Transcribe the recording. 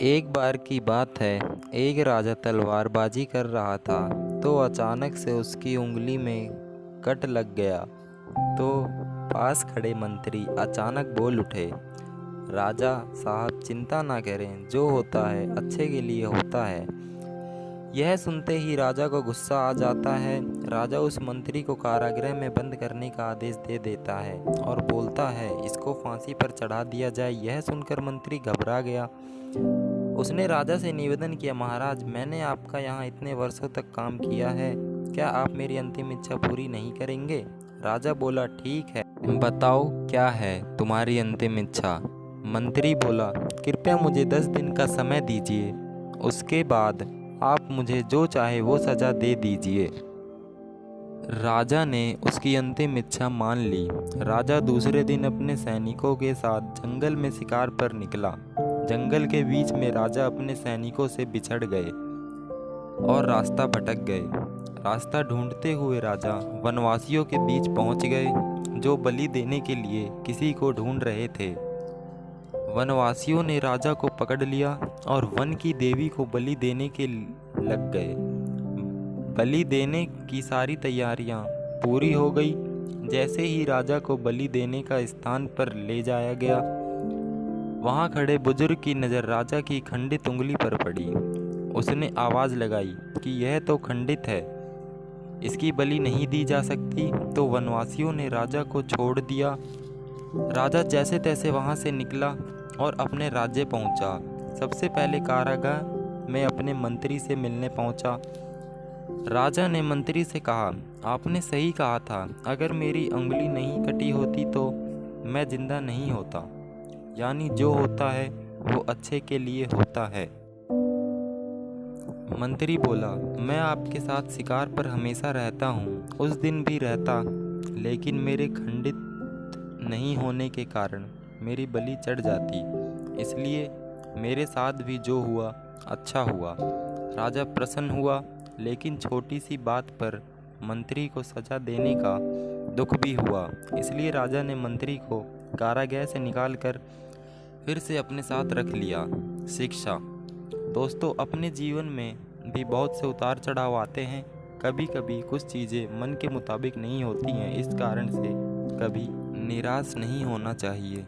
एक बार की बात है, एक राजा तलवारबाजी कर रहा था तो अचानक से उसकी उंगली में कट लग गया। तो पास खड़े मंत्री अचानक बोल उठे, राजा साहब चिंता ना करें, जो होता है अच्छे के लिए होता है। यह सुनते ही राजा को गुस्सा आ जाता है। राजा उस मंत्री को कारागृह में बंद करने का आदेश दे देता है और बोलता है, इसको फांसी पर चढ़ा दिया जाए। यह सुनकर मंत्री घबरा गया। उसने राजा से निवेदन किया, महाराज मैंने आपका यहाँ इतने वर्षों तक काम किया है, क्या आप मेरी अंतिम इच्छा पूरी नहीं करेंगे? राजा बोला, ठीक है, बताओ क्या है तुम्हारी अंतिम इच्छा? मंत्री बोला, कृपया मुझे 10 दिन का समय दीजिए, उसके बाद आप मुझे जो चाहे वो सज़ा दे दीजिए। राजा ने उसकी अंतिम इच्छा मान ली। राजा दूसरे दिन अपने सैनिकों के साथ जंगल में शिकार पर निकला। जंगल के बीच में राजा अपने सैनिकों से बिछड़ गए और रास्ता भटक गए। रास्ता ढूंढते हुए राजा वनवासियों के बीच पहुंच गए, जो बलि देने के लिए किसी को ढूंढ रहे थे। वनवासियों ने राजा को पकड़ लिया और वन की देवी को बलि देने के लग गए। बलि देने की सारी तैयारियां पूरी हो गई। जैसे ही राजा को बलि देने का स्थान पर ले जाया गया, वहां खड़े बुजुर्ग की नज़र राजा की खंडित उंगली पर पड़ी। उसने आवाज़ लगाई कि यह तो खंडित है, इसकी बलि नहीं दी जा सकती। तो वनवासियों ने राजा को छोड़ दिया। राजा जैसे तैसे वहां से निकला और अपने राज्य पहुंचा। सबसे पहले कारागार में अपने मंत्री से मिलने पहुंचा। राजा ने मंत्री से कहा, आपने सही कहा था, अगर मेरी उंगली नहीं कटी होती तो मैं जिंदा नहीं होता। यानी जो होता है वो अच्छे के लिए होता है। मंत्री बोला, मैं आपके साथ शिकार पर हमेशा रहता हूँ, उस दिन भी रहता, लेकिन मेरे खंडित नहीं होने के कारण मेरी बलि चढ़ जाती, इसलिए मेरे साथ भी जो हुआ अच्छा हुआ। राजा प्रसन्न हुआ, लेकिन छोटी सी बात पर मंत्री को सजा देने का दुख भी हुआ। इसलिए राजा ने मंत्री को कारागृह से निकालकर फिर से अपने साथ रख लिया। शिक्षा। दोस्तों, अपने जीवन में भी बहुत से उतार चढ़ाव आते हैं। कभी कभी कुछ चीज़ें मन के मुताबिक नहीं होती हैं, इस कारण से कभी निराश नहीं होना चाहिए।